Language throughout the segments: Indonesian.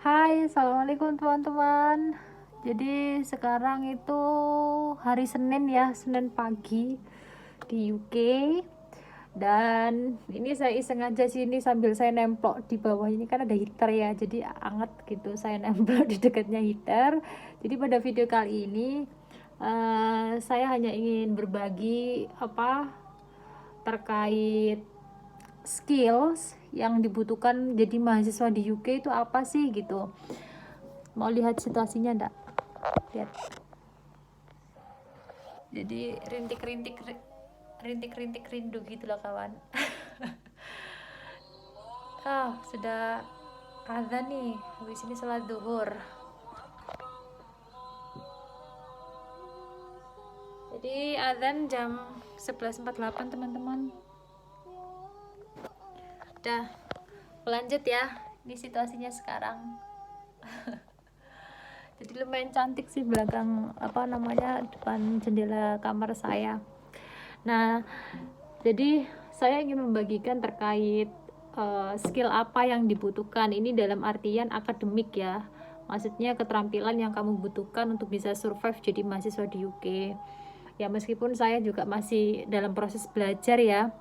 Hai, assalamualaikum teman-teman. Jadi sekarang itu hari Senin ya, Senin pagi di UK. Dan ini saya iseng aja sini sambil saya nemplok di bawah ini kan ada heater ya, jadi anget gitu. Saya nemplok di dekatnya heater. Jadi pada video kali ini saya hanya ingin berbagi terkait skills yang dibutuhkan jadi mahasiswa di UK itu apa sih gitu. Mau lihat situasinya enggak? Lihat. Jadi rintik-rintik rindu gitu loh kawan. Sudah azan nih. Habis ini sholat duhur. Jadi azan jam 11.48 teman-teman. Udah, lanjut ya. Ini situasinya sekarang. Jadi lumayan cantik sih belakang depan jendela kamar saya. Nah, jadi saya ingin membagikan terkait skill apa yang dibutuhkan. Ini dalam artian akademik ya. Maksudnya keterampilan yang kamu butuhkan untuk bisa survive jadi mahasiswa di UK. Ya meskipun saya juga masih dalam proses belajar ya.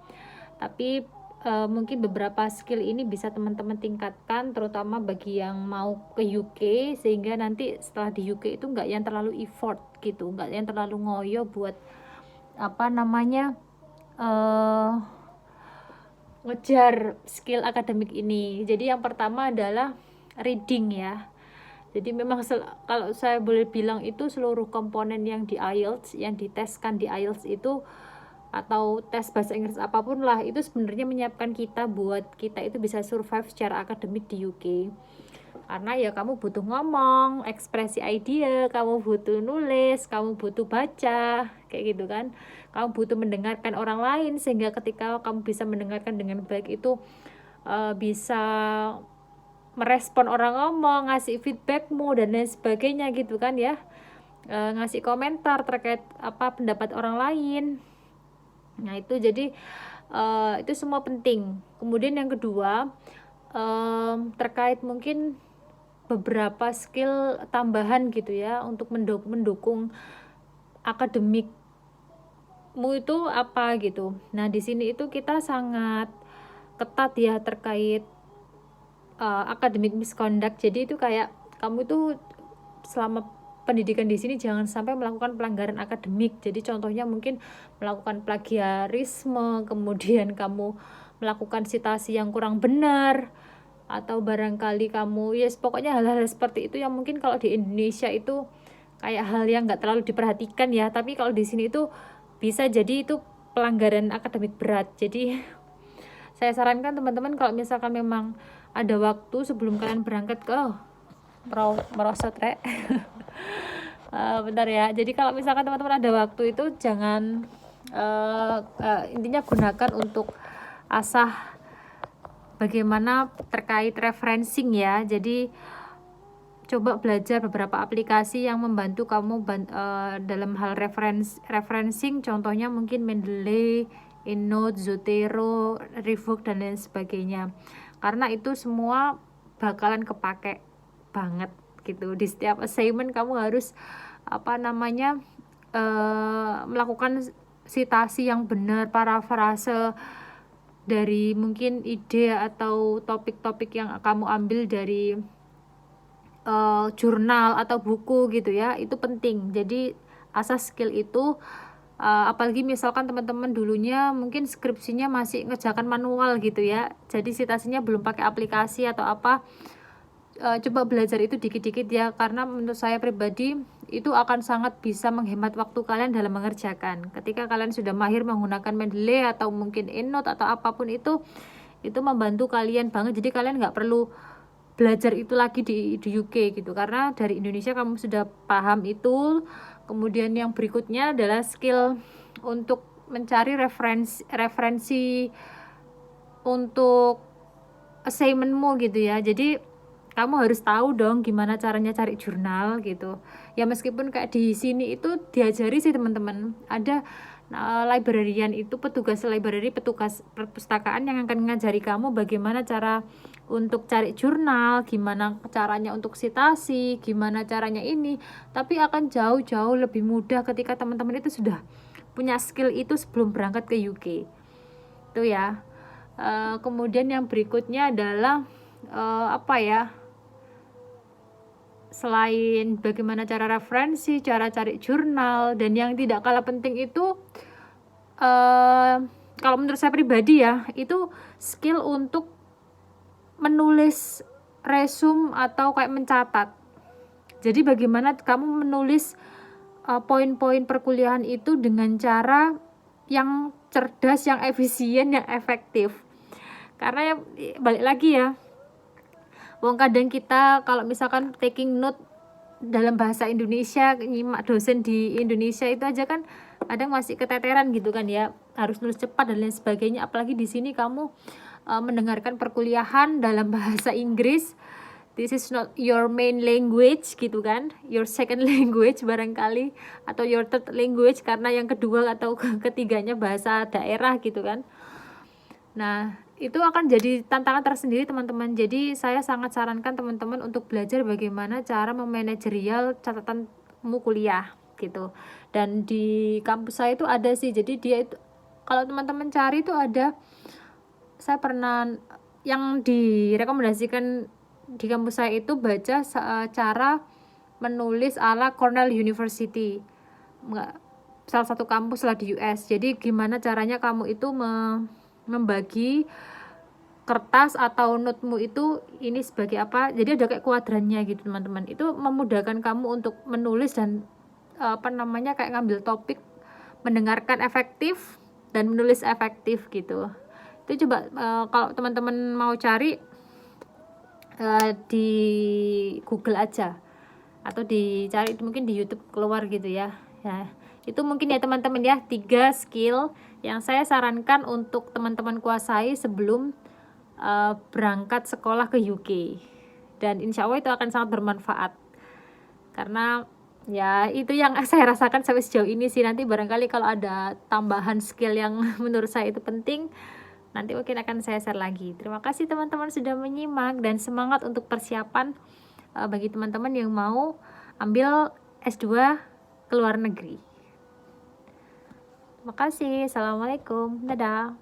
Tapi mungkin beberapa skill ini bisa teman-teman tingkatkan, terutama bagi yang mau ke UK, sehingga nanti setelah di UK itu nggak yang terlalu effort gitu, nggak yang terlalu ngoyo buat ngejar skill akademik ini. Jadi yang pertama adalah reading ya. Jadi memang kalau saya boleh bilang itu seluruh komponen yang di IELTS, yang diteskan di IELTS itu, atau tes bahasa Inggris apapun lah, itu sebenarnya menyiapkan kita buat kita itu bisa survive secara akademik di UK. Karena ya kamu butuh ngomong, ekspresi ide, kamu butuh nulis, kamu butuh baca, kayak gitu kan. Kamu butuh mendengarkan orang lain, sehingga ketika kamu bisa mendengarkan dengan baik itu bisa merespon orang ngomong, ngasih feedbackmu dan lain sebagainya gitu kan ya. Ngasih komentar terkait pendapat orang lain. Nah itu jadi itu semua penting. Kemudian yang kedua terkait mungkin beberapa skill tambahan gitu ya untuk mendukung akademikmu itu apa gitu. Nah di sini itu kita sangat ketat ya terkait academic misconduct. Jadi itu kayak kamu itu selama pendidikan di sini jangan sampai melakukan pelanggaran akademik. Jadi contohnya mungkin melakukan plagiarisme, kemudian kamu melakukan citasi yang kurang benar, atau barangkali kamu pokoknya hal-hal seperti itu yang mungkin kalau di Indonesia itu kayak hal yang nggak terlalu diperhatikan ya, tapi kalau di sini itu bisa jadi itu pelanggaran akademik berat. Jadi saya sarankan teman-teman kalau misalkan memang ada waktu sebelum kalian berangkat ke merosot rek bentar ya. Jadi kalau misalkan teman-teman ada waktu itu jangan intinya gunakan untuk asah bagaimana terkait referencing ya. Jadi coba belajar beberapa aplikasi yang membantu kamu dalam hal referencing, contohnya mungkin Mendeley, EndNote, Zotero, Revoke dan lain sebagainya. Karena itu semua bakalan kepake banget gitu. Di setiap assignment kamu harus melakukan citasi yang benar, parafrase dari mungkin ide atau topik-topik yang kamu ambil dari jurnal atau buku gitu ya. Itu penting. Jadi asas skill itu apalagi misalkan teman-teman dulunya mungkin skripsinya masih ngerjakan manual gitu ya, jadi citasinya belum pakai aplikasi atau apa, coba belajar itu dikit-dikit ya, karena menurut saya pribadi itu akan sangat bisa menghemat waktu kalian dalam mengerjakan. Ketika kalian sudah mahir menggunakan Mendeley atau mungkin EndNote atau apapun itu membantu kalian banget. Jadi kalian nggak perlu belajar itu lagi di UK gitu, karena dari Indonesia kamu sudah paham itu. Kemudian yang berikutnya adalah skill untuk mencari referensi untuk assignmentmu gitu ya. Jadi kamu harus tahu dong gimana caranya cari jurnal gitu ya. Meskipun kayak di sini itu diajari sih teman-teman, ada librarian itu, petugas library, petugas perpustakaan yang akan mengajari kamu bagaimana cara untuk cari jurnal, gimana caranya untuk sitasi, gimana caranya ini, tapi akan jauh-jauh lebih mudah ketika teman-teman itu sudah punya skill itu sebelum berangkat ke UK. Itu ya. Kemudian yang berikutnya adalah apa ya? Selain bagaimana cara referensi, cara cari jurnal, dan yang tidak kalah penting itu kalau menurut saya pribadi ya, itu skill untuk menulis resume atau kayak mencatat. Jadi bagaimana kamu menulis poin-poin perkuliahan itu dengan cara yang cerdas, yang efisien, yang efektif. Karena ya, balik lagi ya, wong kadang kita kalau misalkan taking note dalam bahasa Indonesia, nyimak dosen di Indonesia itu aja kan kadang masih keteteran gitu kan ya, harus nulis cepat dan lain sebagainya. Apalagi di sini kamu mendengarkan perkuliahan dalam bahasa Inggris, this is not your main language gitu kan, your second language barangkali, atau your third language karena yang kedua atau ketiganya bahasa daerah gitu kan. Nah, itu akan jadi tantangan tersendiri teman-teman. Jadi saya sangat sarankan teman-teman untuk belajar bagaimana cara memanajerial catatanmu kuliah gitu. Dan di kampus saya itu ada sih, jadi dia itu kalau teman-teman cari itu ada, saya pernah yang direkomendasikan di kampus saya itu baca cara menulis ala Cornell University, salah satu kampus lah di US. Jadi gimana caranya kamu itu membagi kertas atau notemu itu ini sebagai apa, jadi ada kayak kuadrannya gitu teman-teman. Itu memudahkan kamu untuk menulis dan kayak ngambil topik, mendengarkan efektif dan menulis efektif gitu. Itu coba kalau teman-teman mau cari di Google aja atau dicari mungkin di YouTube keluar gitu ya. Ya, itu mungkin ya teman-teman ya, 3 skill yang saya sarankan untuk teman-teman kuasai sebelum berangkat sekolah ke UK. Dan insya Allah itu akan sangat bermanfaat. Karena ya itu yang saya rasakan sampai sejauh ini sih. Nanti barangkali kalau ada tambahan skill yang menurut saya itu penting, nanti mungkin akan saya share lagi. Terima kasih teman-teman sudah menyimak, dan semangat untuk persiapan bagi teman-teman yang mau ambil S2 ke luar negeri. Terima kasih. Assalamualaikum. Dadah.